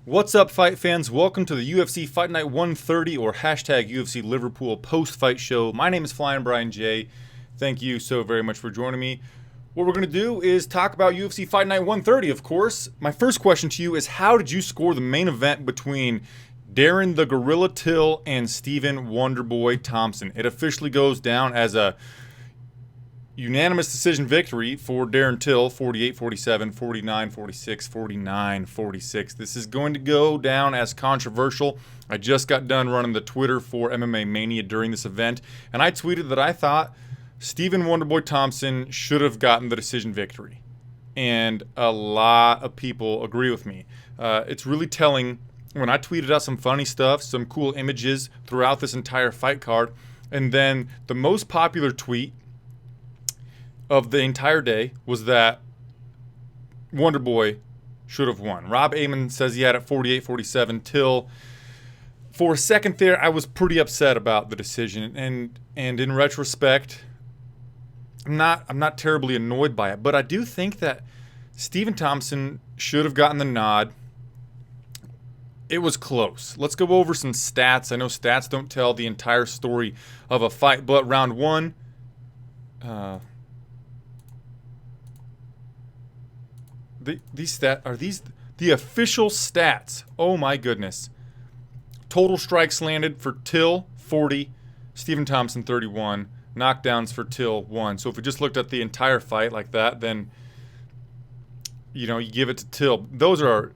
What's up, fight fans? Welcome to the UFC Fight Night 130 or hashtag UFC Liverpool post-fight show. My name is Flyin Brian J. Thank you so very much for joining me. What we're going to do is talk about UFC Fight Night 130, of course. My first question to you is, how did you score the main event between Darren the Gorilla Till and Stephen Wonderboy Thompson? It officially goes down as a unanimous decision victory for Darren Till, 48-47, 49-46, 49-46. This is going to go down as controversial. I just got done running the Twitter for MMA Mania during this event, and I tweeted that I thought Stephen Wonderboy Thompson should have gotten the decision victory. And a lot of people agree with me. It's really telling when I tweeted out some funny stuff, some cool images throughout this entire fight card, and then the most popular tweet of the entire day was that Wonderboy should have won. Rob Amon says he had it 48-47. Till, for a second there, I was pretty upset about the decision, and in retrospect, I'm not terribly annoyed by it, but I do think that Stephen Thompson should have gotten the nod. It was close. Let's go over some stats. I know stats don't tell the entire story of a fight, but round one, these the official stats? Oh my goodness. Total strikes landed for Till 40, Stephen Thompson 31, knockdowns for Till 1. So if we just looked at the entire fight like that, then you give it to Till. Those are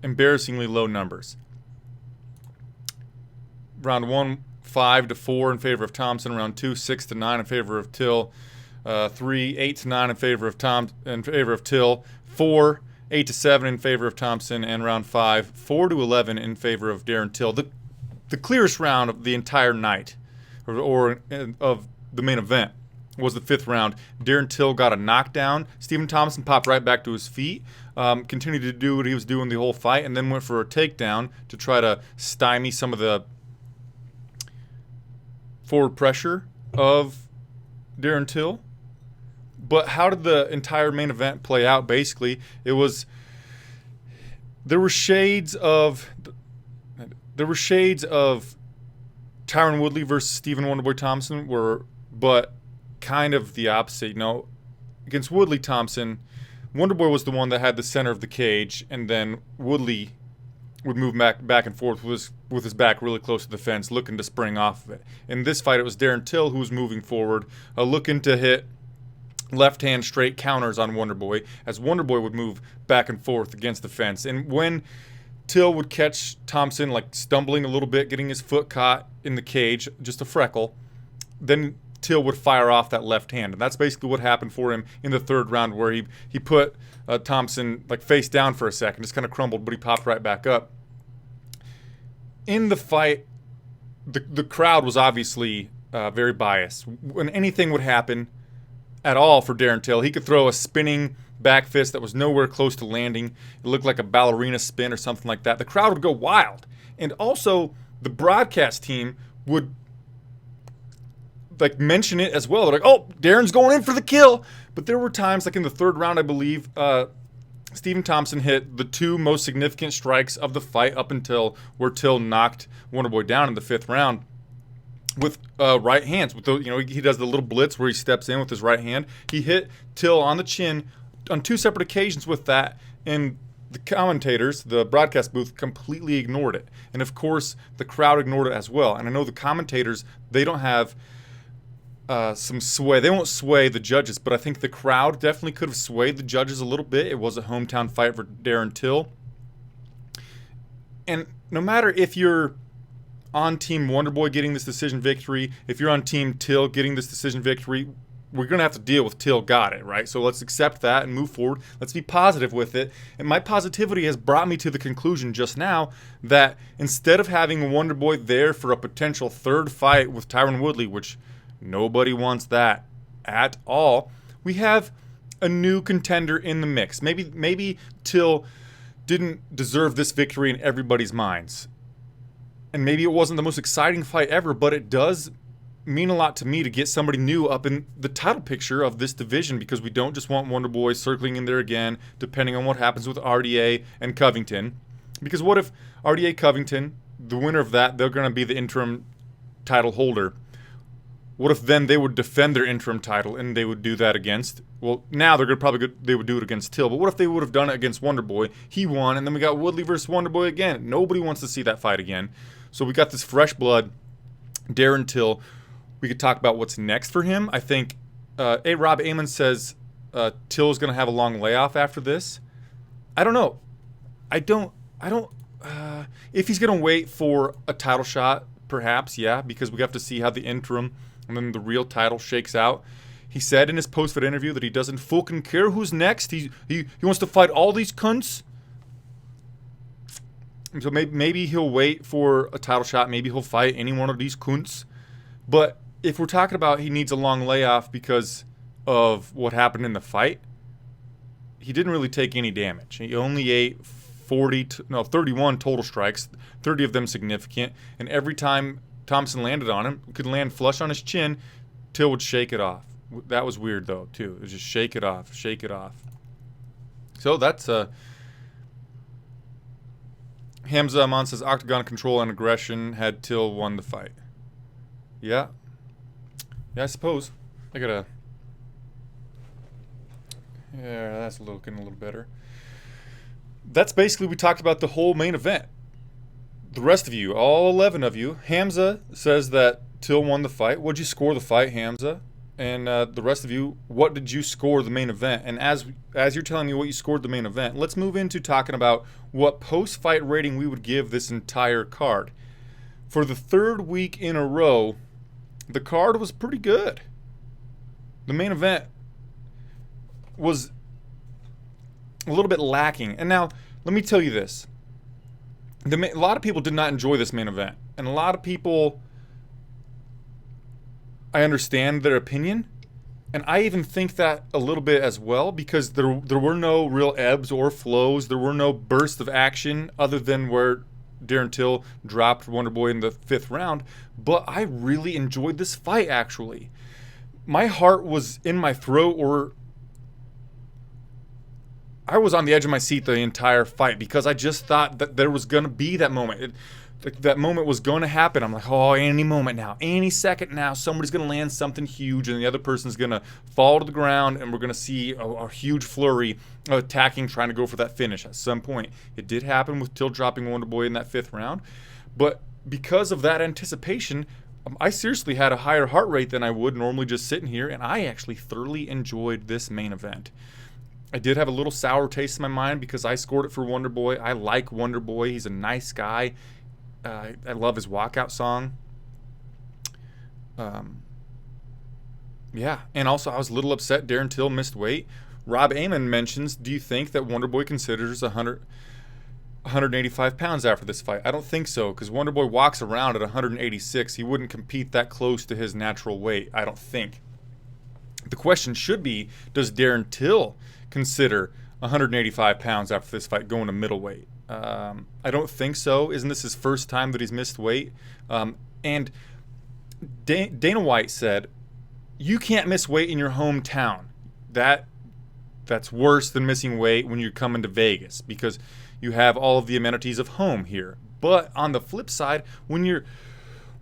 embarrassingly low numbers. Round 1, 5-4 in favor of Thompson. Round 2, 6-9 in favor of Till. 3, 8-9 in favor of Till. 4, 8-7 in favor of Thompson, and round 5, 4-11 in favor of Darren Till. The clearest round of the entire night, or of the main event, was the 5th round. Darren Till got a knockdown. Stephen Thompson popped right back to his feet, continued to do what he was doing the whole fight, and then went for a takedown to try to stymie some of the forward pressure of Darren Till. But how did the entire main event play out? Basically, there were shades of Tyron Woodley versus Stephen Wonderboy Thompson, but kind of the opposite. Against Woodley Thompson, Wonderboy was the one that had the center of the cage, and then Woodley would move back and forth with his back really close to the fence, looking to spring off of it. In this fight, it was Darren Till who was moving forward, looking to hit left-hand straight counters on Wonderboy, as Wonderboy would move back and forth against the fence. And when Till would catch Thompson stumbling a little bit, getting his foot caught in the cage, just a freckle, then Till would fire off that left hand. And that's basically what happened for him in the 3rd round, where he put Thompson face down for a second, just kind of crumbled, but he popped right back up. In the fight, the crowd was obviously very biased. When anything would happen at all for Darren Till, he could throw a spinning back fist that was nowhere close to landing. It looked like a ballerina spin or something like that. The crowd would go wild. And also, the broadcast team would mention it as well. They're like, oh, Darren's going in for the kill. But there were times, in the 3rd round, I believe, Stephen Thompson hit the 2 most significant strikes of the fight up until where Till knocked Wonderboy down in the 5th round with right hands. He does the little blitz where he steps in with his right hand. He hit Till on the chin on 2 separate occasions with that, and the commentators, the broadcast booth, completely ignored it. And of course, the crowd ignored it as well. And I know the commentators, they don't have some sway. They won't sway the judges, but I think the crowd definitely could have swayed the judges a little bit. It was a hometown fight for Darren Till. And no matter if you're on Team Wonderboy getting this decision victory, if you're on Team Till getting this decision victory, we're going to have to deal with Till got it, right? So let's accept that and move forward. Let's be positive with it. And my positivity has brought me to the conclusion just now that instead of having Wonderboy there for a potential 3rd fight with Tyron Woodley, which nobody wants that at all, we have a new contender in the mix. Maybe Till didn't deserve this victory in everybody's minds. And maybe it wasn't the most exciting fight ever, but it does mean a lot to me to get somebody new up in the title picture of this division, because we don't just want Wonderboy circling in there again, depending on what happens with RDA and Covington. Because what if RDA Covington, the winner of that, they're going to be the interim title holder. What if then they would defend their interim title and they would do that against? Well, now they're they would do it against Till. But what if they would have done it against Wonderboy? He won, and then we got Woodley versus Wonderboy again. Nobody wants to see that fight again. So we got this fresh blood, Darren Till. We could talk about what's next for him. I think Rob Amon says Till's going to have a long layoff after this. I don't know. I don't. If he's going to wait for a title shot, perhaps, yeah, because we have to see how the interim and then the real title shakes out. He said in his post-fight interview that he doesn't fucking care who's next. He wants to fight all these cunts. So maybe he'll wait for a title shot. Maybe he'll fight any one of these cunts. But if we're talking about he needs a long layoff because of what happened in the fight, he didn't really take any damage. He only ate 31 total strikes, 30 of them significant, and every time Thompson landed on him, could land flush on his chin, Till would shake it off. That was weird, though, too. It was just shake it off, shake it off. So that's, Hamza Aman says, octagon control and aggression had Till won the fight. Yeah. Yeah, I suppose. I gotta... Yeah, that's looking a little better. That's basically, we talked about the whole main event. The rest of you, all 11 of you, Hamza says that Till won the fight. What'd you score the fight, Hamza? And the rest of you, what did you score the main event? And as you're telling me what you scored the main event, let's move into talking about what post-fight rating we would give this entire card. For the third week in a row, the card was pretty good. The main event was a little bit lacking. And now, let me tell you this. A lot of people did not enjoy this main event. And a lot of people, I understand their opinion. And I even think that a little bit as well, because there were no real ebbs or flows. There were no bursts of action other than where Darren Till dropped Wonderboy in the 5th round. But I really enjoyed this fight, actually. My heart was in my throat, or I was on the edge of my seat the entire fight because I just thought that there was going to be that moment. That moment was going to happen. I'm like, oh, any moment now, any second now, somebody's going to land something huge and the other person's going to fall to the ground and we're going to see a huge flurry of attacking, trying to go for that finish at some point. It did happen with Till dropping Wonderboy in that 5th round. But because of that anticipation, I seriously had a higher heart rate than I would normally just sitting here, and I actually thoroughly enjoyed this main event. I did have a little sour taste in my mind because I scored it for Wonderboy. I like Wonderboy. He's a nice guy. I love his walkout song. Yeah, and also I was a little upset Darren Till missed weight. Rob Amon mentions, do you think that Wonderboy considers 185 pounds after this fight? I don't think so, because Wonderboy walks around at 186. He wouldn't compete that close to his natural weight, I don't think. The question should be, does Darren Till consider 185 pounds after this fight going to middleweight? I don't think so. Isn't this his first time that he's missed weight? And Dana White said, you can't miss weight in your hometown. That's worse than missing weight when you're coming to Vegas because you have all of the amenities of home here. But on the flip side, when you're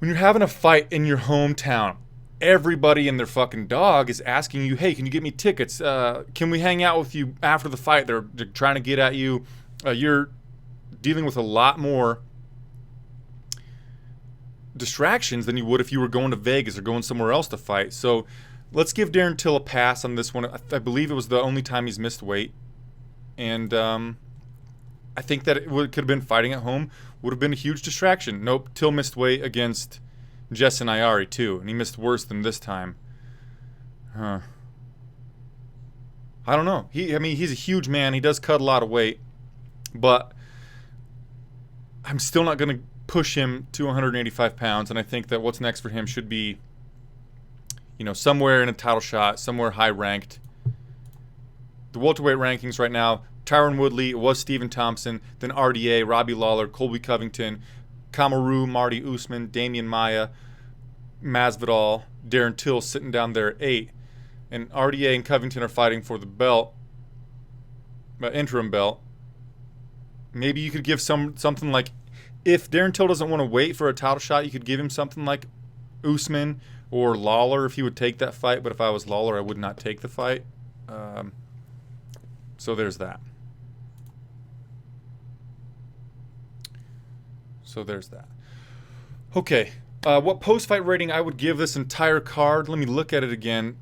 having a fight in your hometown, everybody and their fucking dog is asking you, hey, can you get me tickets? Can we hang out with you after the fight? They're trying to get at you. You're dealing with a lot more distractions than you would if you were going to Vegas or going somewhere else to fight. So let's give Darren Till a pass on this one. I believe it was the only time he's missed weight. And I think that it could have been fighting at home. Would have been a huge distraction. Nope, Till missed weight against Jessen Ayari too, and he missed worse than this time. I don't know. He's a huge man. He does cut a lot of weight, but I'm still not going to push him to 185 pounds, and I think that what's next for him should be, somewhere in a title shot, somewhere high-ranked. The welterweight rankings right now, Tyron Woodley, it was Stephen Thompson, then RDA, Robbie Lawler, Colby Covington, Kamaru, Marty Usman, Damian Maia, Masvidal, Darren Till sitting down there at 8. And RDA and Covington are fighting for the belt, interim belt. maybe you could give something like, if Darren Till doesn't want to wait for a title shot, you could give him something like Usman or Lawler if he would take that fight. But if I was Lawler, I would not take the fight. So there's that. Okay, what post-fight rating I would give this entire card? Let me look at it again.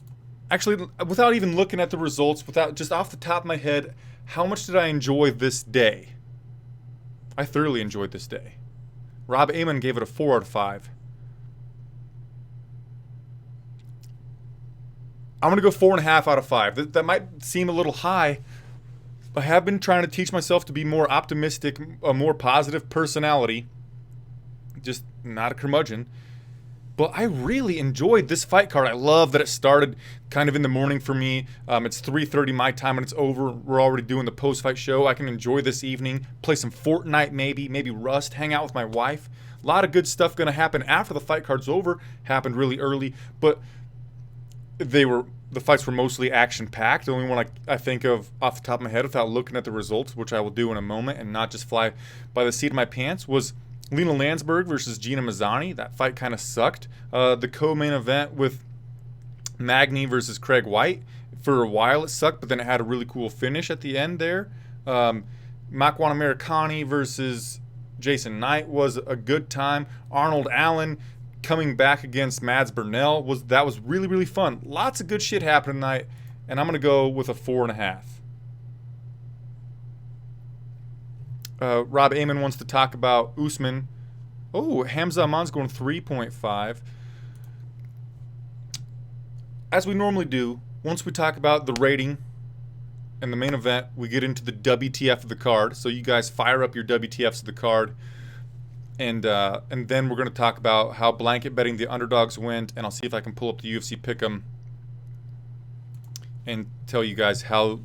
Actually, without even looking at the results, without just off the top of my head, how much did I enjoy this day? I thoroughly enjoyed this day. Rob Amon gave it a 4 out of 5. I'm going to go 4.5 out of 5. That might seem a little high. I have been trying to teach myself to be more optimistic, a more positive personality. Just not a curmudgeon. But I really enjoyed this fight card. I love that it started kind of in the morning for me. It's 3:30 my time and it's over. We're already doing the post-fight show. I can enjoy this evening, play some Fortnite maybe Rust, hang out with my wife. A lot of good stuff going to happen after the fight card's over. Happened really early, but the fights were mostly action-packed. The only one I think of off the top of my head without looking at the results, which I will do in a moment and not just fly by the seat of my pants, was Lina Landsberg versus Jeana Mazzani. That fight kind of sucked. The co-main event with Magny versus Craig White, for a while it sucked, but then it had a really cool finish at the end there. Mccann Americani versus Jason Knight was a good time. Arnold Allen coming back against Bernal was really, really fun. Lots of good shit happened tonight, and I'm going to go with a 4.5. Rob Amon wants to talk about Usman. Oh, Hamza Aman's going 3.5. As we normally do, once we talk about the rating and the main event, we get into the WTF of the card. So you guys fire up your WTFs of the card. And then we're going to talk about how blanket betting the underdogs went. And I'll see if I can pull up the UFC Pick'em and tell you guys how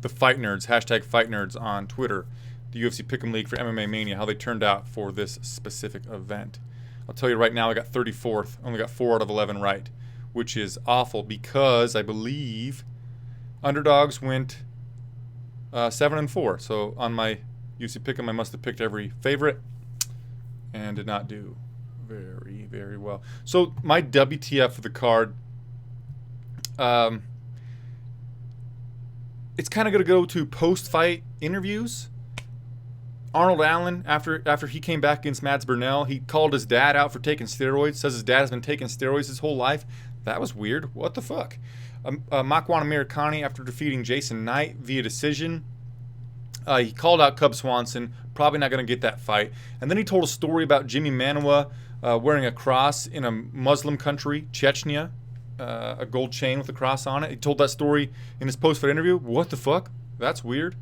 the Fight Nerds, hashtag Fight Nerds on Twitter, the UFC Pick'em League for MMA Mania, how they turned out for this specific event. I'll tell you right now, I got 34th. Only got 4 out of 11 right, which is awful because I believe underdogs went 7-4. So on my UFC Pick'em, I must have picked every favorite and did not do very, very well. So my WTF for the card, it's kind of going to go to post-fight interviews. Arnold Allen, after he came back against Bernal, he called his dad out for taking steroids. Says his dad has been taking steroids his whole life. That was weird. What the fuck? Mccann Americani, after defeating Jason Knight via decision, he called out Cub Swanson. Probably not going to get that fight. And then he told a story about Jimmy Manuwa wearing a cross in a Muslim country, Chechnya, a gold chain with a cross on it. He told that story in his post-fight interview. What the fuck? That's weird.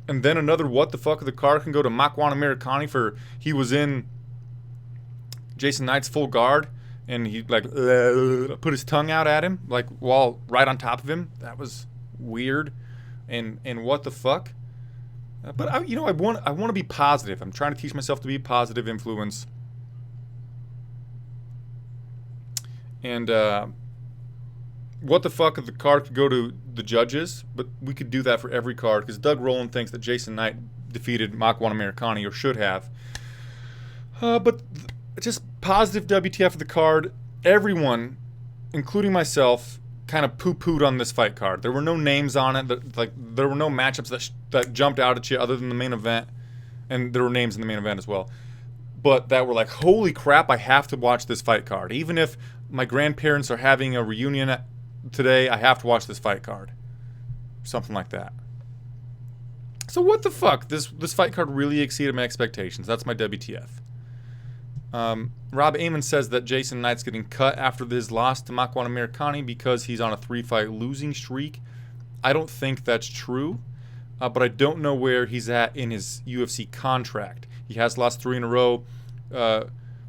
And then another what the fuck of the card can go to Mccann Americani for he was in Jason Knight's full guard and he like put his tongue out at him like while right on top of him. That was weird. And what the fuck? But I want to be positive. I'm trying to teach myself to be a positive influence. And what the fuck of the card could go to the judges, but we could do that for every card because Doug Rowland thinks that Jason Knight defeated Mccann Americani or should have. But just positive WTF of the card. Everyone, including myself, kind of poo-pooed on this fight card. There were no names on it. There were no matchups that jumped out at you other than the main event, and there were names in the main event as well. But that were like, holy crap, I have to watch this fight card. Even if my grandparents are having a reunion today, I have to watch this fight card. Something like that. So what the fuck? This fight card really exceeded my expectations. That's my WTF. Rob Amon says that Jason Knight's getting cut after his loss to Mccann Americani because he's on a 3-fight losing streak. I don't think that's true, but I don't know where he's at in his UFC contract. He has lost 3 in a row.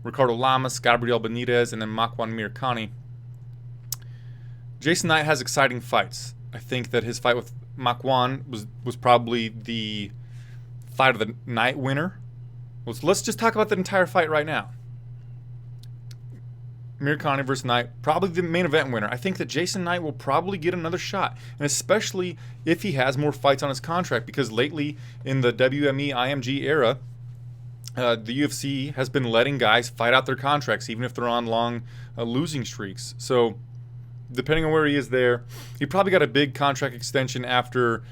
Ricardo Lamas, Gabriel Benitez, and then Mccann Americani. Jason Knight has exciting fights. I think that his fight with Mccann was probably the fight of the night winner. Let's just talk about the entire fight right now. Mccann versus Knight, probably the main event winner. I think that Jason Knight will probably get another shot, and especially if he has more fights on his contract, because lately in the WME IMG era, the UFC has been letting guys fight out their contracts, even if they're on long losing streaks. So depending on where he is there, he probably got a big contract extension after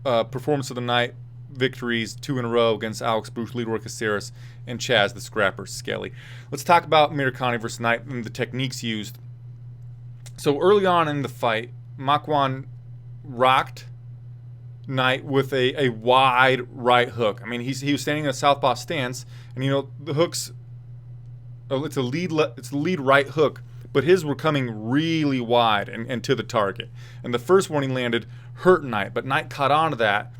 performance of the night victories 2 in a row against Alex Bruce, Lidor Caceres, and Chaz the Scrapper Skelly. Let's talk about Mccann versus Knight and the techniques used. So early on in the fight, Mccann rocked Knight with a wide right hook. I mean, he was standing in a southpaw stance, and the hooks. It's a lead right hook, but his were coming really wide and to the target. And the first one he landed hurt Knight, but Knight caught on to that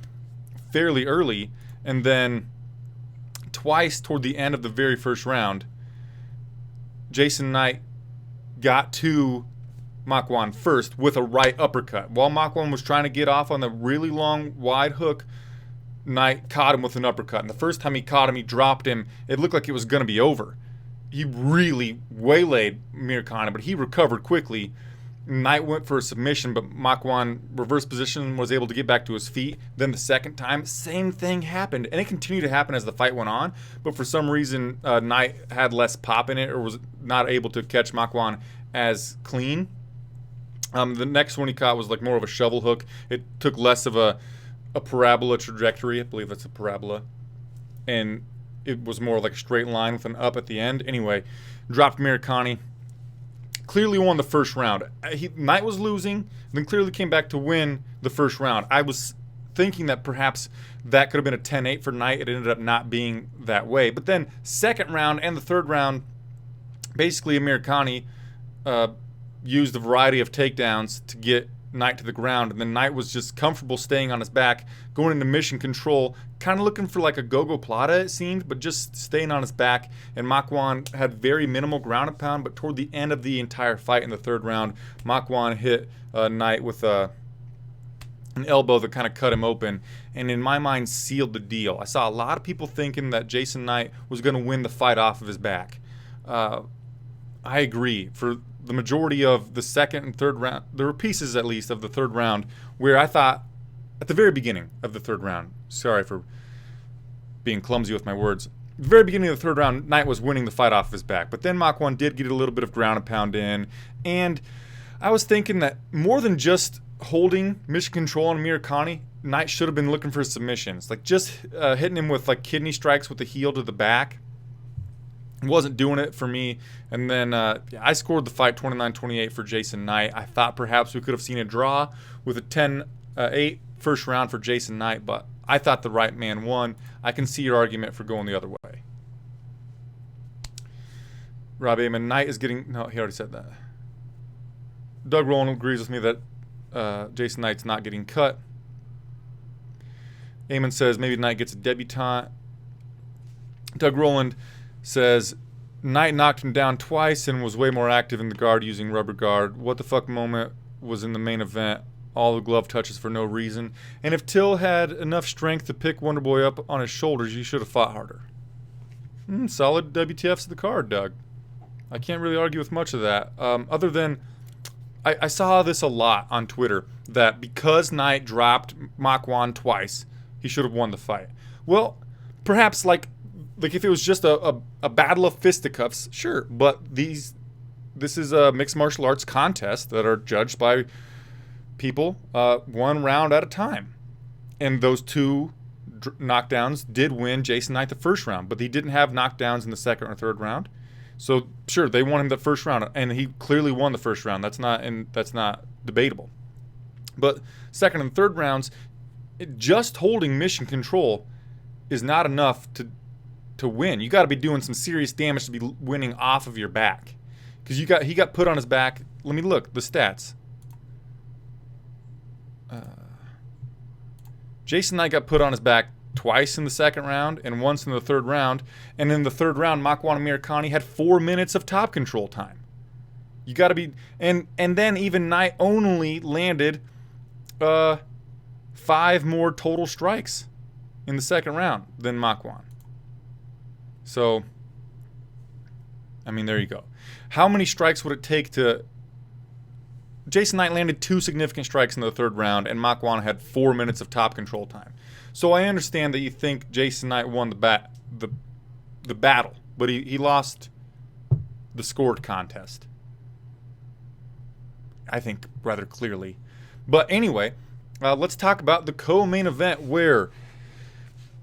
fairly early, and then twice toward the end of the very first round, Jason Knight got to Mccann first with a right uppercut. While Mccann was trying to get off on the really long wide hook, Knight caught him with an uppercut. And the first time he caught him, he dropped him. It looked like it was going to be over. He really waylaid Mccann, but he recovered quickly. Knight went for a submission, but Mccann reverse position, was able to get back to his feet. Then the second time, same thing happened, and it continued to happen as the fight went on. But for some reason, Knight had less pop in it, or was not able to catch Mccann as clean. The next one he caught was like more of a shovel hook. It took less of a parabola trajectory. I believe that's a parabola, and it was more like a straight line with an up at the end. Anyway, dropped Mccann. Clearly won the first round. Knight was losing, then clearly came back to win the first round. I was thinking that perhaps that could have been a 10-8 for Knight. It ended up not being that way. But then second round and the third round, basically Mccann used a variety of takedowns to get Knight to the ground, and then Knight was just comfortable staying on his back, going into mission control, kind of looking for like a Gogo Plata, it seemed, but just staying on his back. And Mccann had very minimal ground and pound, but toward the end of the entire fight in the third round, Mccann hit Knight with an elbow that kind of cut him open, and in my mind sealed the deal. I saw a lot of people thinking that Jason Knight was going to win the fight off of his back. I agree. For the majority of the second and third round, there were pieces at least of the third round where I thought at the very beginning of the third round, sorry for being clumsy with my words, the very beginning of the third round, Knight was winning the fight off of his back. But then Mccann did get a little bit of ground and pound in, and I was thinking that more than just holding mission control on Mccann, Knight should have been looking for submissions, like just hitting him with like kidney strikes with the heel to the back. Wasn't doing it for me. And then I scored the fight 29-28 for Jason Knight. I thought perhaps we could have seen a draw with a 10-8 first round for Jason Knight, but I thought the right man won. I can see your argument for going the other way. Rob Amon, Knight is getting... No, he already said that. Doug Rowland agrees with me that Jason Knight's not getting cut. Amon says maybe Knight gets a debutante. Doug Rowland says Knight knocked him down twice and was way more active in the guard using rubber guard. What the fuck moment was in the main event? All the glove touches for no reason. And if Till had enough strength to pick Wonderboy up on his shoulders, you should have fought harder. Solid WTFs of the card, Doug. I can't really argue with much of that. Other than I saw this a lot on Twitter, that because Knight dropped Mccann twice, he should have won the fight. Well, perhaps like if it was just a battle of fisticuffs, sure. But this is a mixed martial arts contest that are judged by people one round at a time. And those two knockdowns did win Jason Knight the first round, but he didn't have knockdowns in the second or third round. So sure, they won him the first round, and he clearly won the first round. That's not debatable. But second and third rounds, just holding mission control is not enough to win. You got to be doing some serious damage to be winning off of your back, because he got put on his back. Let me look the stats. Jason Knight got put on his back twice in the second round and once in the third round. And in the third round, Mccann and Mccann had 4 minutes of top control time. You got to be, and then even Knight only landed 5 more total strikes in the second round than Mccann. So I mean, there you go. How many strikes would it take to... Jason Knight landed 2 significant strikes in the 3rd round, and Mccann had 4 minutes of top control time. So I understand that you think Jason Knight won the battle, but he lost the scored contest. I think rather clearly. But anyway, let's talk about the co-main event where...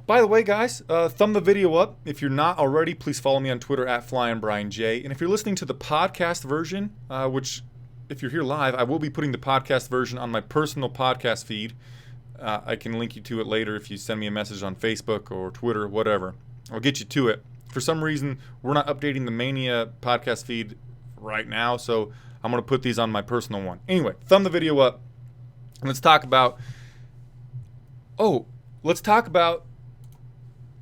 By the way, guys, thumb the video up. If you're not already, please follow me on Twitter at Flyin Brian J. And if you're listening to the podcast version, which if you're here live, I will be putting the podcast version on my personal podcast feed. I can link you to it later if you send me a message on Facebook or Twitter, whatever. I'll get you to it. For some reason, we're not updating the Mania podcast feed right now, so I'm going to put these on my personal one. Anyway, thumb the video up. And let's talk about...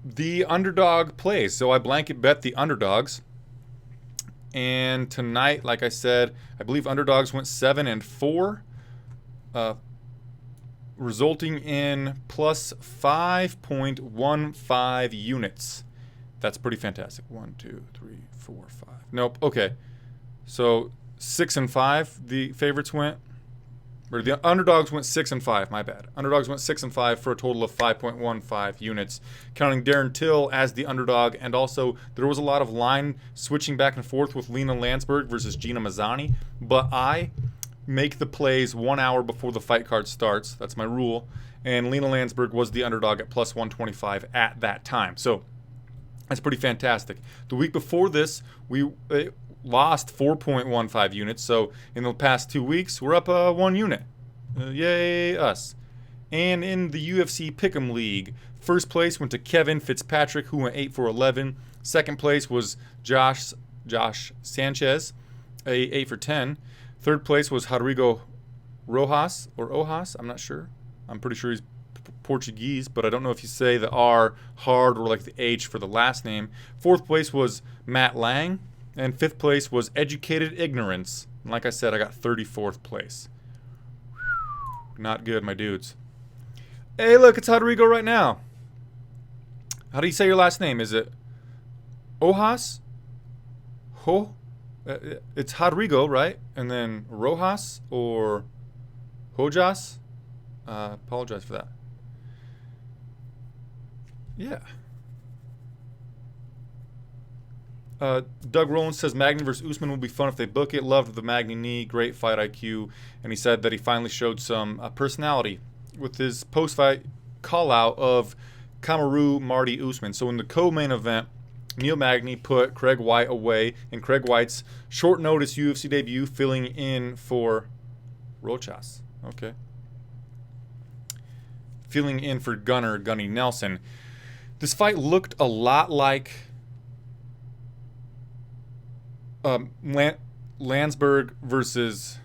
the underdog plays. So I blanket bet the underdogs. And tonight, like I said, I believe underdogs went 7-4, resulting in plus 5.15 units. That's pretty fantastic. 1, 2, 3, 4, 5. Nope. Okay. So 6-5, the favorites went. Or the underdogs went 6-5, my bad. Underdogs went 6-5 for a total of 5.15 units, counting Darren Till as the underdog. And also, there was a lot of line switching back and forth with Lina Landsberg versus Jeana Mazzani. But I make the plays 1 hour before the fight card starts. That's my rule. And Lina Landsberg was the underdog at plus 125 at that time. So that's pretty fantastic. The week before this, we lost 4.15 units. So in the past 2 weeks, we're up 1 unit. Yay, us. And in the UFC Pick'em League, first place went to Kevin Fitzpatrick, who went 8 for 11. Second place was Josh Sanchez, 8 for 10. Third place was Rodrigo Rojas, or Ojas, I'm not sure. I'm pretty sure he's Portuguese, but I don't know if you say the R hard or like the H for the last name. Fourth place was Matt Lang. And fifth place was Educated Ignorance. And like I said, I got 34th place. Not good, my dudes. Hey, look, it's Rodrigo right now. How do you say your last name? Is it Ojas? It's Rodrigo, right? And then Rojas or Hojas? Apologize for that. Yeah. Doug Rowland says Magny versus Usman will be fun if they book it. Loved the Magny knee, great fight IQ, and he said that he finally showed some personality with his post-fight call-out of Kamaru Marty Usman. So in the co-main event, Neil Magny put Craig White away, and Craig White's short-notice UFC debut filling in for Rochas. Okay. Filling in for Gunnar Gunny Nelson. This fight looked a lot like Landsberg versus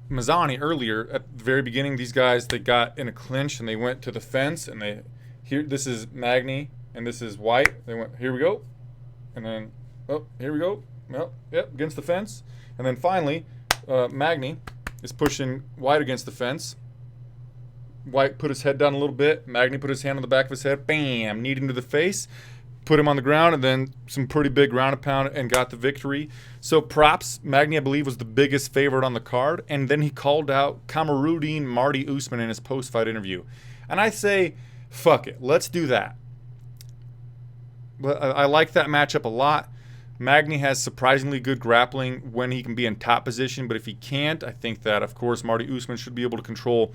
Mazzani earlier. At the very beginning, these guys, they got in a clinch and they went to the fence, and this is Magny and this is White. They went, here we go, and then here we go, yep, against the fence, and then finally Magny is pushing White against the fence. White put his head down a little bit. Magny put his hand on the back of his head, bam, knee to the face. Put him on the ground, and then some pretty big ground and pound, and got the victory. So props, Magny, I believe, was the biggest favorite on the card. And then he called out Kamaruddin Marty Usman in his post-fight interview. And I say, fuck it, let's do that. I like that matchup a lot. Magny has surprisingly good grappling when he can be in top position, but if he can't, I think that, of course, Marty Usman should be able to control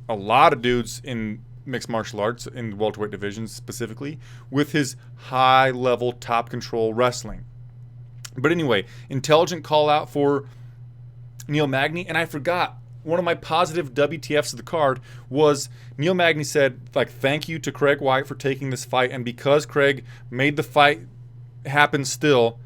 a lot of dudes in mixed martial arts, in the welterweight divisions specifically, with his high-level top control wrestling. But anyway, intelligent call out for Neil Magny, and I forgot, one of my positive WTFs of the card was Neil Magny said, like, thank you to Craig White for taking this fight, and because Craig made the fight happen still,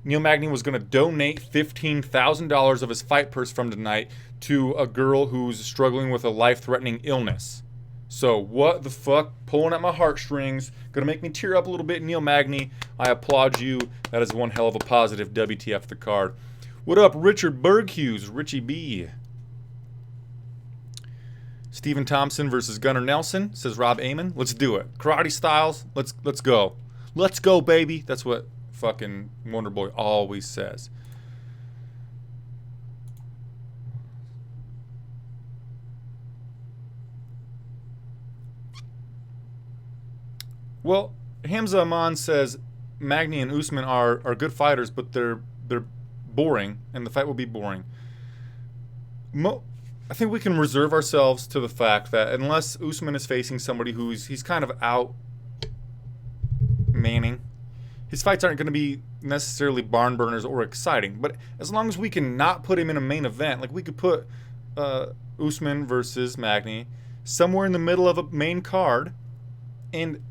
Neil Magny was going to donate $15,000 of his fight purse from tonight to a girl who's struggling with a life-threatening illness. So, what the fuck? Pulling at my heartstrings. Gonna make me tear up a little bit, Neil Magny. I applaud you. That is one hell of a positive WTF the card. What up, Richard Berghughes? Richie B. Stephen Thompson versus Gunnar Nelson, says Rob Amon. Let's do it. Karate Styles, let's go. Let's go, baby. That's what fucking Wonderboy always says. Well, Hamza Aman says Magny and Usman are good fighters, but they're boring, and the fight will be boring. I think we can reserve ourselves to the fact that unless Usman is facing somebody he's kind of out manning, his fights aren't going to be necessarily barn burners or exciting. But as long as we can not put him in a main event, like we could put Usman versus Magny somewhere in the middle of a main card, and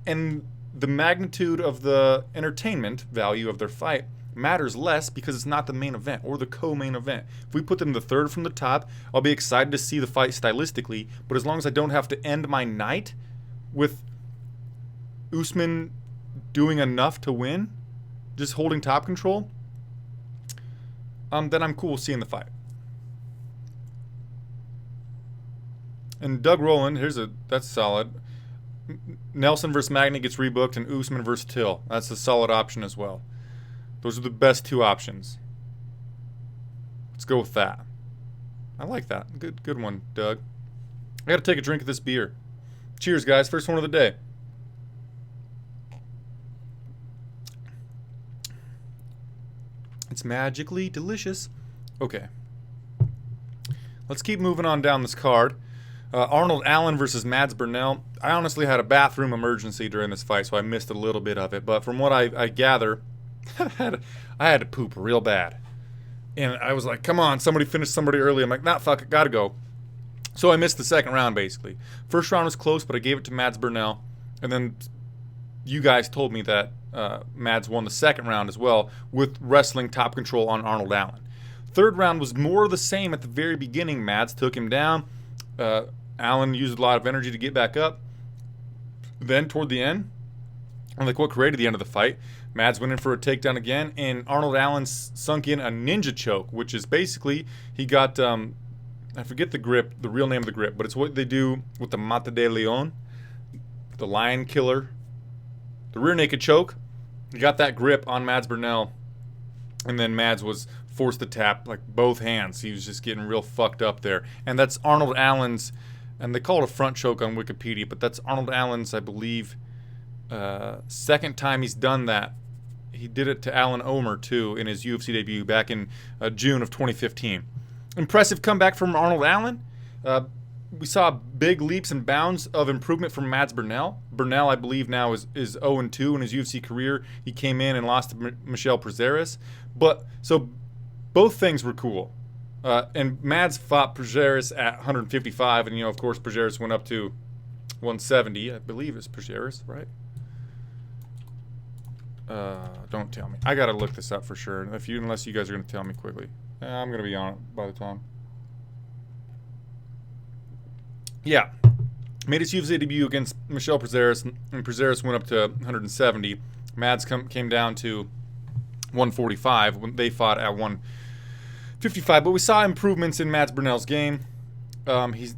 the magnitude of the entertainment value of their fight matters less because it's not the main event or the co-main event. If we put them the third from the top, I'll be excited to see the fight stylistically, but as long as I don't have to end my night with Usman doing enough to win, just holding top control, then I'm cool seeing the fight. And Doug Rowland, that's solid. Nelson versus Magny gets rebooked, and Usman versus Till. That's a solid option as well. Those are the best two options. Let's go with that. I like that. Good one, Doug. I gotta take a drink of this beer. Cheers, guys. First one of the day. It's magically delicious. Okay. Let's keep moving on down this card. Arnold Allen versus Mads Bernal. I honestly had a bathroom emergency during this fight, so I missed a little bit of it. But from what I gather, I had to poop real bad. And I was like, come on, somebody finish somebody early. I'm like, nah, fuck it, gotta go. So I missed the second round, basically. First round was close, but I gave it to Mads Bernal. And then you guys told me that Mads won the second round as well with wrestling top control on Arnold Allen. Third round was more of the same at the very beginning. Mads took him down. Allen used a lot of energy to get back up. Then toward the end, like what created the end of the fight, Mads went in for a takedown again, and Arnold Allen sunk in a ninja choke, which is basically he got I forget the grip, the real name of the grip, but it's what they do with the Mata de Leon, the lion killer, the rear naked choke. He got that grip on Mads Bernal, and then Mads was forced to tap like both hands. He was just getting real fucked up there. And that's Arnold Allen's, and they call it a front choke on Wikipedia, but that's Arnold Allen's, I believe, second time he's done that. He did it to Alan Omer too in his UFC debut back in June of 2015. Impressive comeback from Arnold Allen. We saw big leaps and bounds of improvement from Mads Bernal. Bernal, I believe, now is 0-2 in his UFC career. He came in and lost to Michel Prazeres. But so both things were cool. And Mads fought Prazeres at 155, and of course, Prazeres went up to 170. I believe it's Prazeres, right? Don't tell me. I gotta look this up for sure. Unless you guys are gonna tell me quickly. I'm gonna be on it by the time. Yeah, made his UFC debut against Michel Prazeres, and Prazeres went up to 170. Mads came down to 145 when they fought at 155. But we saw improvements in Mads Bernal's game. He's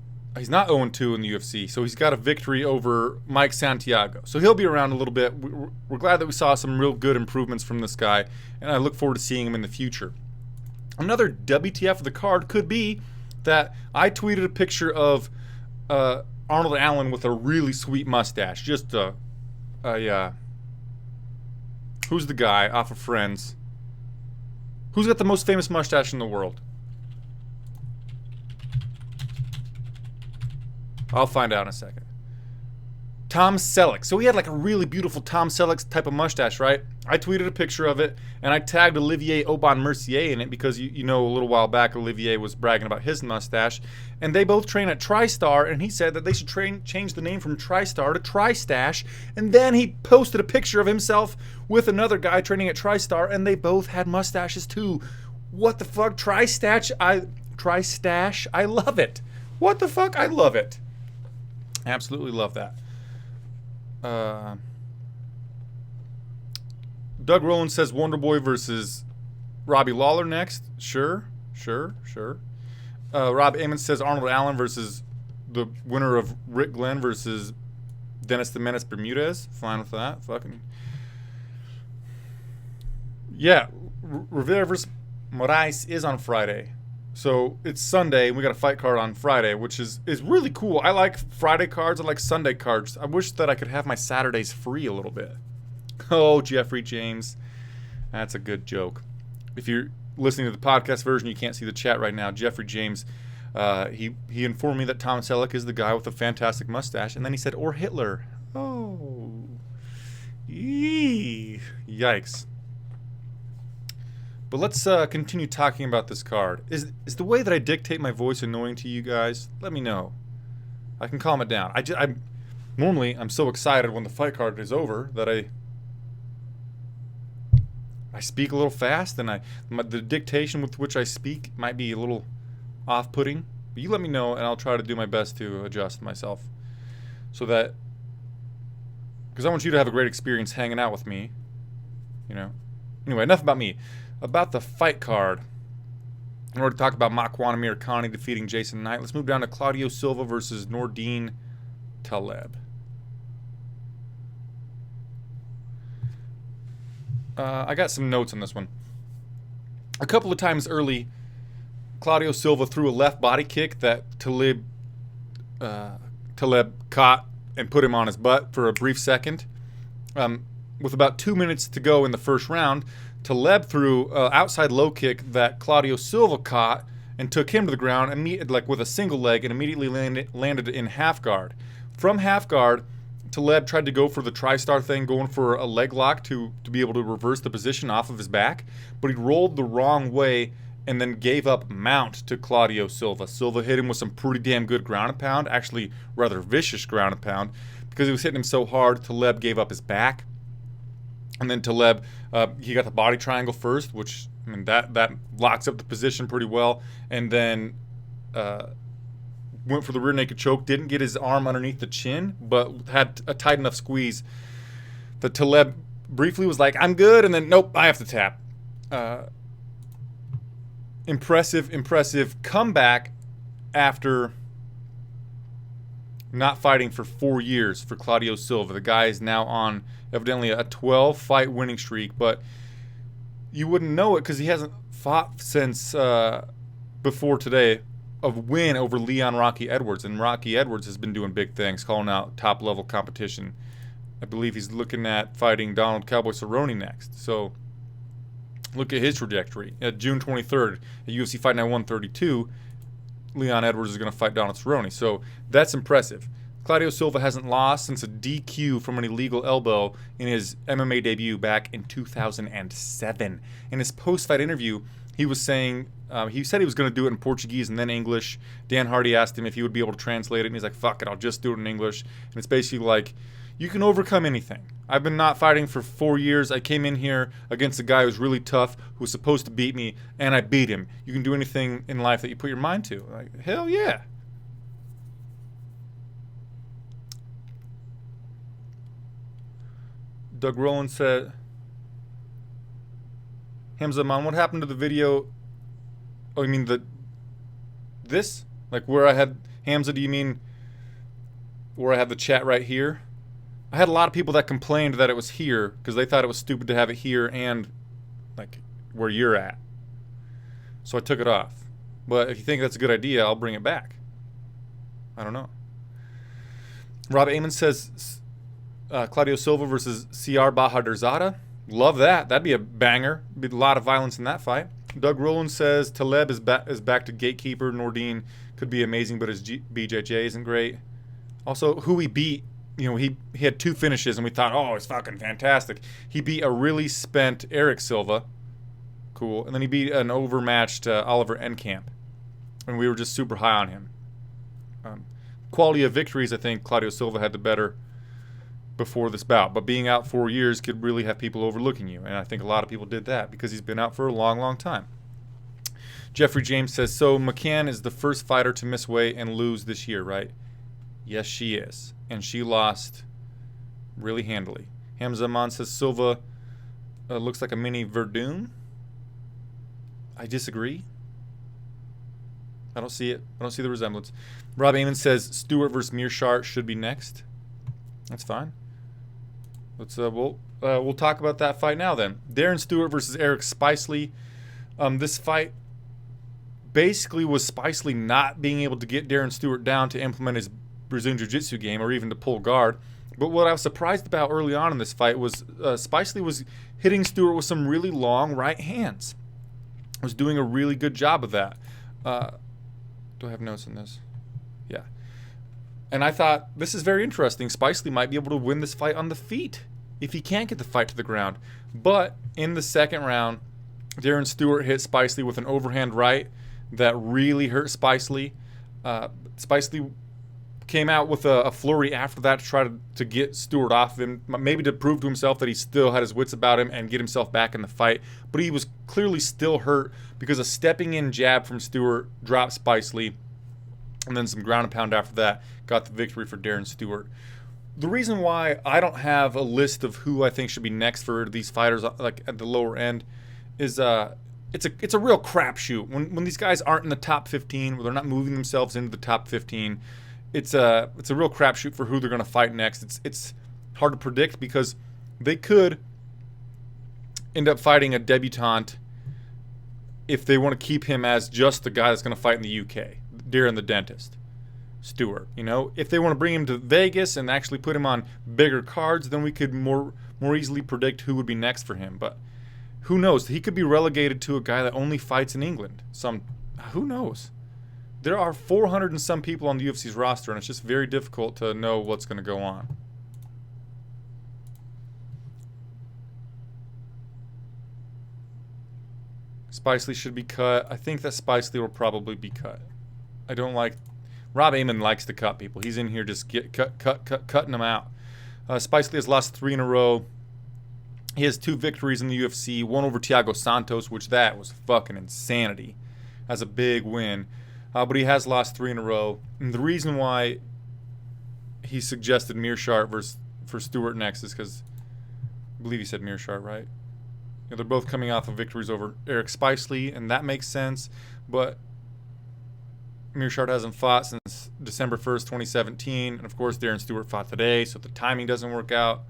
not 0-2 in the UFC, so he's got a victory over Mike Santiago. So he'll be around a little bit. We're glad that we saw some real good improvements from this guy, and I look forward to seeing him in the future. Another WTF of the card could be that I tweeted a picture of Arnold Allen with a really sweet mustache. Just who's the guy off of Friends? Who's got the most famous mustache in the world? I'll find out in a second. Tom Selleck. So he had like a really beautiful Tom Selleck type of mustache, right? I tweeted a picture of it, and I tagged Olivier Aubin-Mercier in it because, a little while back, Olivier was bragging about his mustache. And they both train at TriStar, and he said that they should change the name from TriStar to TriStash. And then he posted a picture of himself with another guy training at TriStar, and they both had mustaches too. What the fuck? TriStash? I love it. What the fuck? I love it. Absolutely love that. Doug Rowland says Wonderboy versus Robbie Lawler next. Sure. Rob Amon says Arnold Allen versus the winner of Rick Glenn versus Dennis the Menace Bermudez. Fine with that. Fucking. Yeah. Rivera versus Moraes is on Friday. So it's Sunday, and we got a fight card on Friday, which is really cool. I like Friday cards. I like Sunday cards. I wish that I could have my Saturdays free a little bit. Oh, Jeffrey James. That's a good joke. If you're listening to the podcast version, you can't see the chat right now. Jeffrey James, he informed me that Tom Selleck is the guy with the fantastic mustache, and then he said, or Hitler. Oh. Yikes. But let's continue talking about this card. Is the way that I dictate my voice annoying to you guys? Let me know. I can calm it down. Normally I'm so excited when the fight card is over that I speak a little fast, and the dictation with which I speak might be a little off-putting. But you let me know, and I'll try to do my best to adjust myself, so that, because I want you to have a great experience hanging out with me. You know. Anyway, enough about me. About the fight card. In order to talk about Mccann Amirkhani defeating Jason Knight, let's move down to Claudio Silva versus Nordine Taleb. I got some notes on this one. A couple of times early, Claudio Silva threw a left body kick that Taleb caught and put him on his butt for a brief second. With about 2 minutes to go in the first round, Taleb threw an outside low kick that Claudio Silva caught and took him to the ground with a single leg, and immediately landed in half guard. From half guard, Taleb tried to go for the TriStar thing, going for a leg lock to be able to reverse the position off of his back, but he rolled the wrong way and then gave up mount to Claudio Silva. Silva hit him with some pretty damn good ground and pound, actually rather vicious ground and pound, because he was hitting him so hard. Taleb gave up his back. And then Taleb, he got the body triangle first, which, I mean, that locks up the position pretty well. And then went for the rear naked choke. Didn't get his arm underneath the chin, but had a tight enough squeeze that Taleb briefly was like, I'm good. And then, nope, I have to tap. Impressive comeback after not fighting for 4 years for Claudio Silva. The guy is now on evidently a 12-fight winning streak, but you wouldn't know it because he hasn't fought since before today, a win over Leon Rocky Edwards. And Rocky Edwards has been doing big things, calling out top-level competition. I believe he's looking at fighting Donald Cowboy Cerrone next. So look at his trajectory. At June 23rd at UFC Fight Night 132, Leon Edwards is going to fight Donald Cerrone. So that's impressive. Claudio Silva hasn't lost since a DQ from an illegal elbow in his MMA debut back in 2007. In his post-fight interview, he was saying, he said he was going to do it in Portuguese and then English. Dan Hardy asked him if he would be able to translate it, and he's like, fuck it, I'll just do it in English. And it's basically like, you can overcome anything. I've been not fighting for 4 years. I came in here against a guy who's really tough, who was supposed to beat me, and I beat him. You can do anything in life that you put your mind to. Like, hell yeah. Doug Rowland said, Hamza Man, what happened to the video? Oh, you mean this? Like where I had, Hamza, do you mean where I have the chat right here? I had a lot of people that complained that it was here because they thought it was stupid to have it here and like where you're at. So I took it off. But if you think that's a good idea, I'll bring it back. I don't know. Rob Amon says Claudio Silva versus CR Bahadurzada. Love that. That'd be a banger. Be a lot of violence in that fight. Doug Rowland says Taleb is back to gatekeeper. Nordine could be amazing, but his BJJ isn't great. Also, who he beat, you know, he had 2 finishes, and we thought, oh, it's fucking fantastic. He beat a really spent Eric Silva. Cool. And then he beat an overmatched Oliver Enkamp. And we were just super high on him. Quality of victories, I think Claudio Silva had the better before this bout, but being out 4 years could really have people overlooking you, and I think a lot of people did that because he's been out for a long time. Jeffrey James says, so Mccann is the first fighter to miss weight and lose this year, right? Yes, she is, and she lost really handily. Hamza Man says Silva looks like a mini Verdun. I disagree. I don't see it. I don't see the resemblance. Rob Amon says Stewart versus Mearshart should be next. That's fine. Let's we'll talk about that fight now then. Darren Stewart versus Eric Spicely. This fight basically was Spicely not being able to get Darren Stewart down to implement his Brazilian Jiu-Jitsu game or even to pull guard. But what I was surprised about early on in this fight was Spicely was hitting Stewart with some really long right hands. Was doing a really good job of that. Do I have notes on this? Yeah. And I thought, this is very interesting. Spicely might be able to win this fight on the feet if he can't get the fight to the ground. But in the second round, Darren Stewart hit Spicely with an overhand right that really hurt Spicely. Spicely came out with a flurry after that to try to get Stewart off of him, maybe to prove to himself that he still had his wits about him and get himself back in the fight. But he was clearly still hurt because a stepping in jab from Stewart dropped Spicely, and then some ground and pound after that got the victory for Darren Stewart. The reason why I don't have a list of who I think should be next for these fighters like at the lower end is it's a real crapshoot. When these guys aren't in the top 15, where they're not moving themselves into the top 15, it's a real crapshoot for who they're going to fight next. It's hard to predict because they could end up fighting a debutante if they want to keep him as just the guy that's going to fight in the UK, Darren the Dentist, Stewart. You know, if they want to bring him to Vegas and actually put him on bigger cards, then we could more easily predict who would be next for him. But who knows? He could be relegated to a guy that only fights in England. Who knows? There are 400 and some people on the UFC's roster, and it's just very difficult to know what's going to go on. Spicely should be cut. I think that Spicely will probably be cut. I don't like... Rob Amon likes to cut people. He's in here just cutting them out. Spicely has lost 3 in a row. He has 2 victories in the UFC, one over Thiago Santos, which that was fucking insanity. That's a big win. But he has lost 3 in a row. And the reason why he suggested Meerschaert for Stewart next is because, I believe he said Meerschaert, right? You know, they're both coming off of victories over Eric Spicely, and that makes sense. But Meerschaert hasn't fought since December 1st, 2017. And, of course, Darren Stewart fought today, so the timing doesn't work out.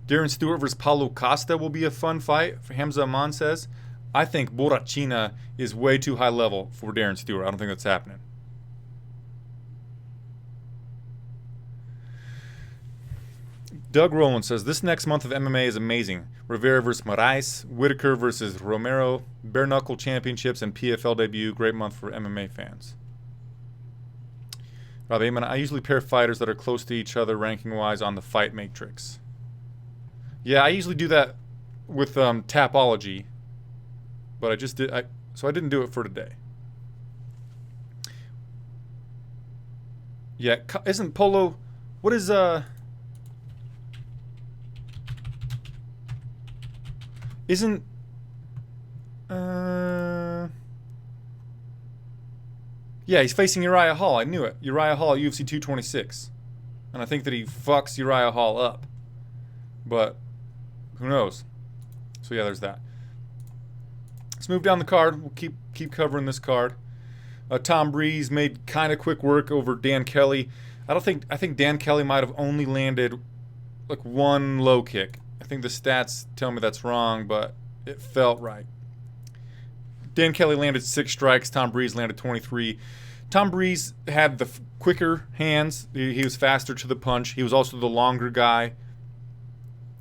Darren Stewart versus Paulo Costa will be a fun fight, Hamza Aman says. I think Borrachina is way too high level for Darren Stewart. I don't think that's happening. Doug Rowland says, this next month of MMA is amazing. Rivera versus Moraes, Whitaker versus Romero, bare knuckle championships, and PFL debut. Great month for MMA fans. Rob Amon, I usually pair fighters that are close to each other ranking-wise on the fight matrix. Yeah, I usually do that with Tapology. But I just did, so I didn't do it for today. Yeah, isn't Polo, what is, isn't, yeah, he's facing Uriah Hall. I knew it. Uriah Hall at UFC 226. And I think that he fucks Uriah Hall up. But who knows? So yeah, there's that. Let's move down the card. We'll keep covering this card. Tom Breeze made kind of quick work over Dan Kelly. I think Dan Kelly might have only landed like 1 low kick. I think the stats tell me that's wrong, but it felt right. Dan Kelly landed 6 strikes. Tom Breeze landed 23. Tom Breeze had the quicker hands. He was faster to the punch. He was also the longer guy.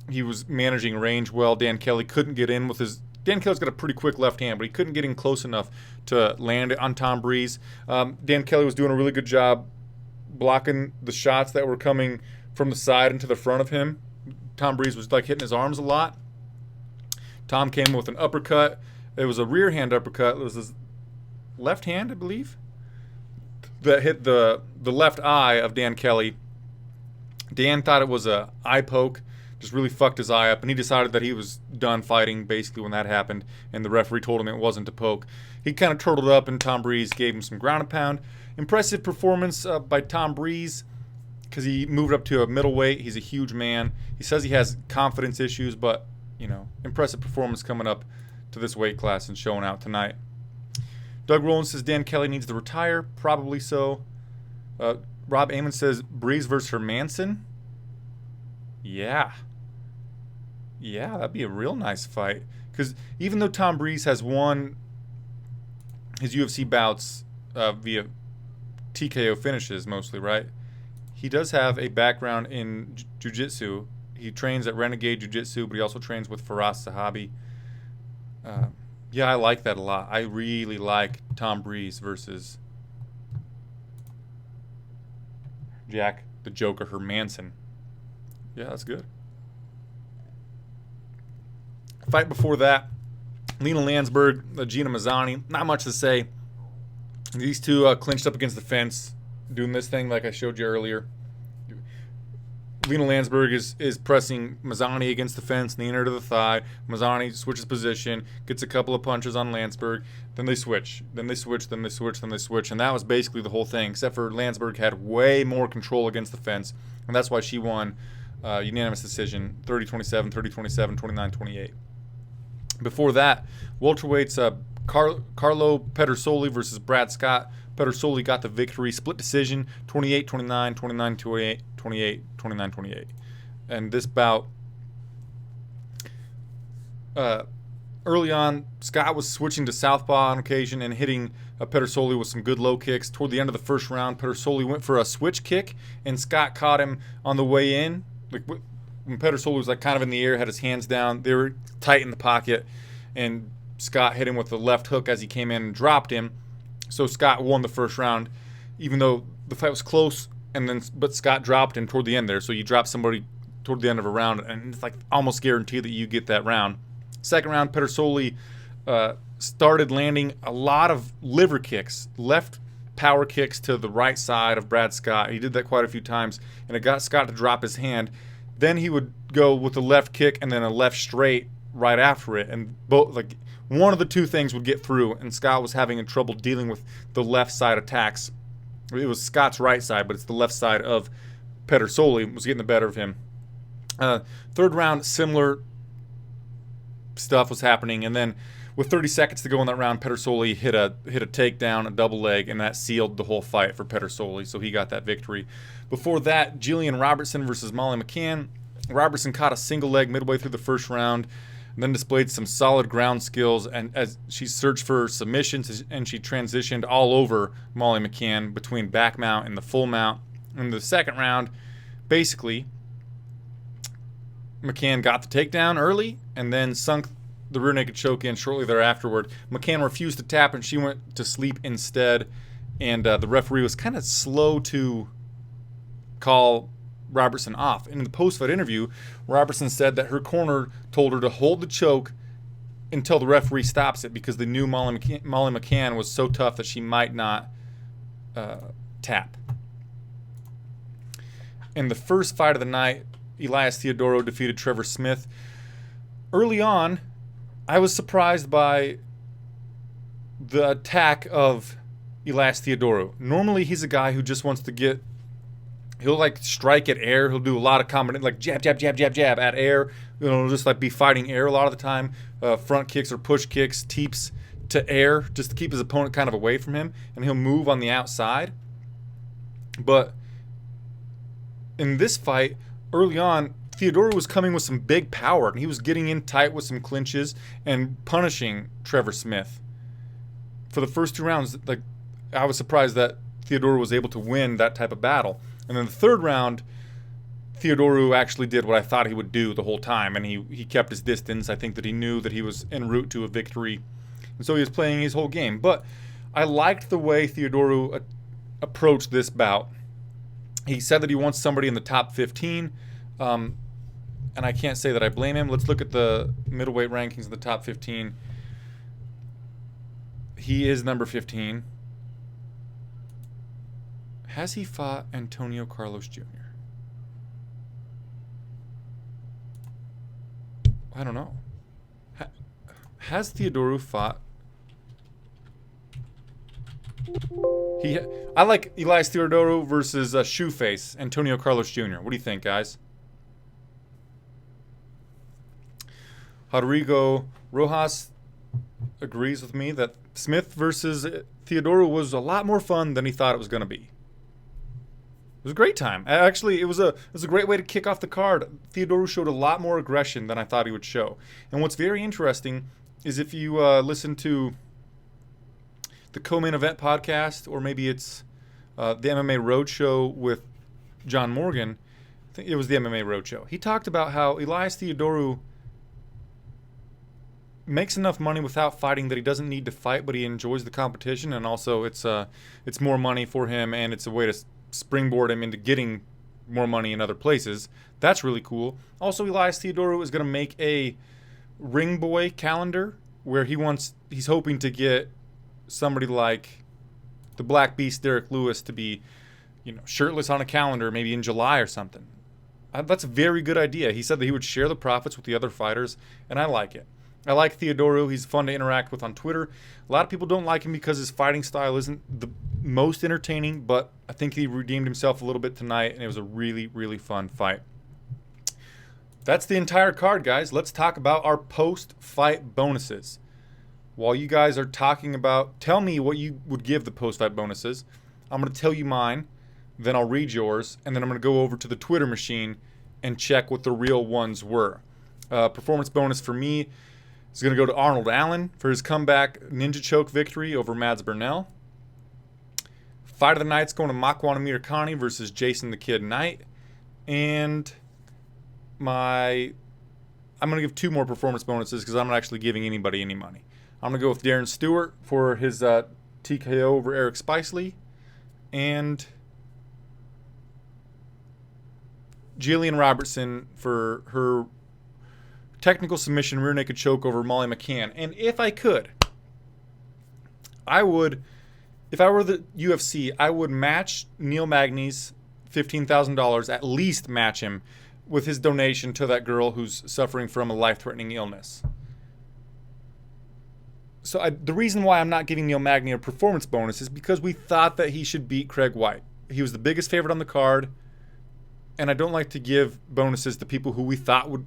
He was managing range well. Dan Kelly couldn't get in with his... Dan Kelly's got a pretty quick left hand, but he couldn't get in close enough to land it on Tom Breeze. Dan Kelly was doing a really good job blocking the shots that were coming from the side and to the front of him. Tom Breeze was like hitting his arms a lot. Tom came with an uppercut. It was a rear hand uppercut. It was his left hand, I believe, that hit the left eye of Dan Kelly. Dan thought it was a eye poke. Just really fucked his eye up, and he decided that he was done fighting basically when that happened, and the referee told him it wasn't a poke. He kind of turtled up, and Tom Breeze gave him some ground and pound. Impressive performance by Tom Breeze because he moved up to a middleweight. He's a huge man. He says he has confidence issues, but, you know, impressive performance coming up to this weight class and showing out tonight. Doug Rowland says Dan Kelly needs to retire. Probably so. Rob Amon says Breeze versus Hermanson. Yeah. Yeah, that'd be a real nice fight. Because even though Tom Breeze has won his UFC bouts via TKO finishes mostly, right? He does have a background in jiu-jitsu. He trains at Renegade Jiu-Jitsu, but he also trains with Faraz Sahabi. Yeah, I like that a lot. I really like Tom Breeze versus Jack the Joker Hermanson. Yeah, that's good. Fight before that, Lina Landsberg, Jeana Mazzani. Not much to say. These two clinched up against the fence, doing this thing like I showed you earlier. Lina Landsberg is pressing Mazzani against the fence, kneeing her to the thigh. Mazzani switches position, gets a couple of punches on Landsberg. Then they switch. Then they switch. Then they switch. Then they switch. And that was basically the whole thing, except for Landsberg had way more control against the fence. And that's why she won unanimous decision, 30-27, 30-27, 29-28. Before that, welterweights Carlo Pedersoli versus Brad Scott. Pedersoli got the victory, split decision, 28-29, 29-28, 28-29-28. And this bout, early on, Scott was switching to southpaw on occasion and hitting Pedersoli with some good low kicks. Toward the end of the first round, Pedersoli went for a switch kick, and Scott caught him on the way in. Like when Pedersoli was like kind of in the air, had his hands down, they were tight in the pocket, and Scott hit him with the left hook as he came in and dropped him. So Scott won the first round, even though the fight was close. But Scott dropped him toward the end there. So you drop somebody toward the end of a round, and it's like almost guaranteed that you get that round. Second round, Pedersoli started landing a lot of liver kicks, left power kicks to the right side of Brad Scott. He did that quite a few times, and it got Scott to drop his hand. Then he would go with a left kick and then a left straight right after it, and both like one of the two things would get through, and Scott was having trouble dealing with the left side attacks. It was Scott's right side, but it's the left side of Pedersoli was getting the better of him. Third round, similar stuff was happening, and then with 30 seconds to go in that round, Pedersoli hit a takedown, a double leg, and that sealed the whole fight for Pedersoli, so he got that victory. Before that, Julian Robertson versus Molly Mccann. Robertson caught a single leg midway through the first round, and then displayed some solid ground skills, and as she searched for submissions, and she transitioned all over Molly Mccann between back mount and the full mount. In the second round, basically, Mccann got the takedown early and then sunk the rear naked choke in shortly thereafterward. Mccann refused to tap, and she went to sleep instead, and the referee was kind of slow to call Robertson off. In the post-fight interview, Robertson said that her corner told her to hold the choke until the referee stops it because they knew Molly Mccann was so tough that she might not tap. In the first fight of the night, Elias Theodorou defeated Trevor Smith. Early on, I was surprised by the attack of Elias Theodorou. Normally, he's a guy who just wants to get... He'll like strike at air. He'll do a lot of combination, like jab, jab, jab, jab, jab at air. Just like be fighting air a lot of the time. Front kicks or push kicks, teeps to air, just to keep his opponent kind of away from him. And he'll move on the outside. But in this fight, early on, Theodorou was coming with some big power, and he was getting in tight with some clinches and punishing Trevor Smith. For the first two rounds, like I was surprised that Theodorou was able to win that type of battle. And then the third round, Theodorou actually did what I thought he would do the whole time, and he kept his distance. I think that he knew that he was en route to a victory, and so he was playing his whole game. But I liked the way Theodorou approached this bout. He said that he wants somebody in the top 15, and I can't say that I blame him. Let's look at the middleweight rankings of the top 15. He is number 15. Has he fought Antonio Carlos Jr.? I don't know. Has Theodorou fought? I like Elias Theodorou versus Shoeface Antonio Carlos Jr. What do you think, guys? Rodrigo Rojas agrees with me that Smith versus Theodorou was a lot more fun than he thought it was going to be. It was a great time. Actually, it was a great way to kick off the card. Theodorou showed a lot more aggression than I thought he would show. And what's very interesting is if you listen to the Co-Main Event podcast, or maybe it's the MMA Roadshow with John Morgan. I think it was the MMA Roadshow. He talked about how Elias Theodorou makes enough money without fighting that he doesn't need to fight, but he enjoys the competition, and also it's more money for him, and it's a way to springboard him into getting more money in other places. That's really cool. Also, Elias Theodorou is going to make a ring boy calendar where he's hoping to get somebody like the Black Beast Derek Lewis to be, shirtless on a calendar maybe in July or something. That's a very good idea. He said that he would share the profits with the other fighters, and I like it. I like Theodorou. He's fun to interact with on Twitter. A lot of people don't like him because his fighting style isn't the most entertaining, but I think he redeemed himself a little bit tonight, and it was a really, really fun fight. That's the entire card, guys. Let's talk about our post-fight bonuses. While you guys are talking about, tell me what you would give the post-fight bonuses. I'm going to tell you mine, then I'll read yours, and then I'm going to go over to the Twitter machine and check what the real ones were. Performance bonus for me is going to go to Arnold Allen for his comeback ninja choke victory over Mads Bernal. Fight of the night's going to Mccann Amirkhani versus Jason the Kid Knight. And I'm going to give two more performance bonuses because I'm not actually giving anybody any money. I'm going to go with Darren Stewart for his TKO over Eric Spicely. And Julian Robertson for her technical submission rear naked choke over Molly Mccann. And if I could, if I were the UFC, I would match Neil Magny's $15,000, at least match him with his donation to that girl who's suffering from a life-threatening illness. So the reason why I'm not giving Neil Magny a performance bonus is because we thought that he should beat Craig White. He was the biggest favorite on the card. And I don't like to give bonuses to people who we thought would,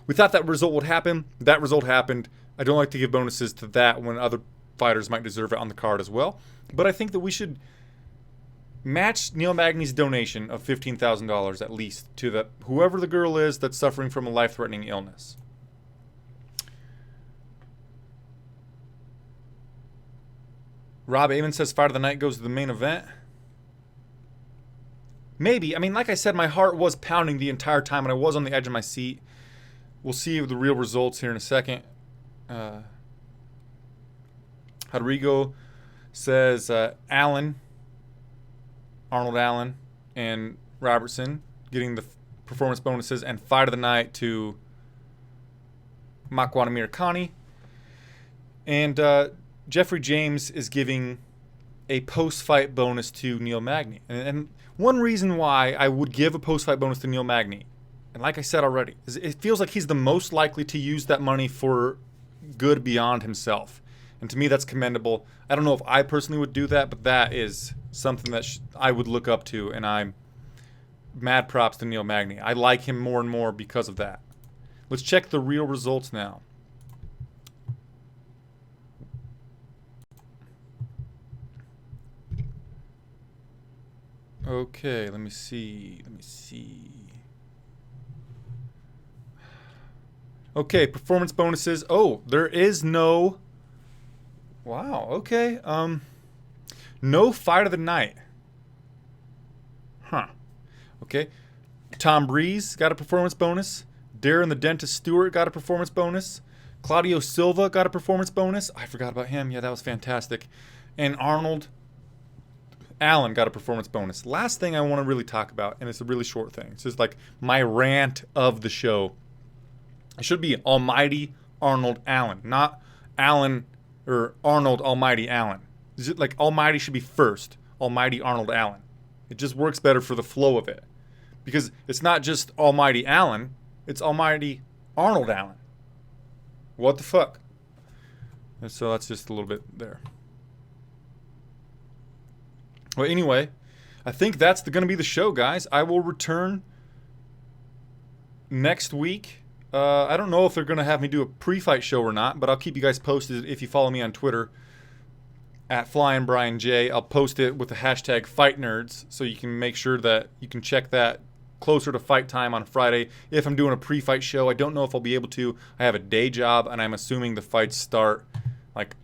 we thought that result would happen. That result happened. I don't like to give bonuses to that when other fighters might deserve it on the card as well. But I think that we should match Neil Magny's donation of $15,000 at least to whoever the girl is that's suffering from a life-threatening illness. Rob Amon says Fight of the Night goes to the main event. Maybe. I mean, like I said, my heart was pounding the entire time, and I was on the edge of my seat. We'll see the real results here in a second. Rodrigo says Arnold Allen, and Robertson getting the performance bonuses, and Fight of the Night to Mccann Amirkhani. And Jeffrey James is giving a post-fight bonus to Neil Magny. And one reason why I would give a post-fight bonus to Neil Magny, and like I said already, is it feels like he's the most likely to use that money for good beyond himself. And to me, that's commendable. I don't know if I personally would do that, but that is something that I would look up to, and I'm mad props to Neil Magny. I like him more and more because of that. Let's check the real results now. Okay, let me see. Okay, performance bonuses. Oh, there is no... Wow, okay. No Fight of the Night. Huh. Okay. Tom Breeze got a performance bonus. Darren the Dentist Stewart got a performance bonus. Claudio Silva got a performance bonus. I forgot about him. Yeah, that was fantastic. And Arnold Allen got a performance bonus. Last thing I want to really talk about, and it's a really short thing. It's just like my rant of the show. It should be Almighty Arnold Allen, not Allen or Arnold Almighty Allen. Is it like Almighty should be first, Almighty Arnold Allen. It just works better for the flow of it. Because it's not just Almighty Allen, it's Almighty Arnold Allen. What the fuck? And so that's just a little bit there. Well, anyway, I think that's going to be the show, guys. I will return next week. I don't know if they're going to have me do a pre-fight show or not, but I'll keep you guys posted if you follow me on Twitter. at Flyin Brian J. I'll post it with the hashtag Fight Nerds, so you can make sure that you can check that closer to fight time on Friday. If I'm doing a pre-fight show, I don't know if I'll be able to. I have a day job, and I'm assuming the fights start like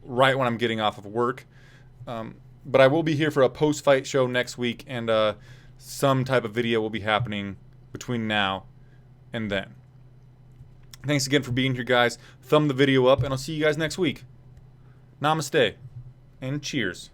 right when I'm getting off of work. But I will be here for a post-fight show next week, and some type of video will be happening between now and then. Thanks again for being here, guys. Thumb the video up, and I'll see you guys next week. Namaste, and cheers.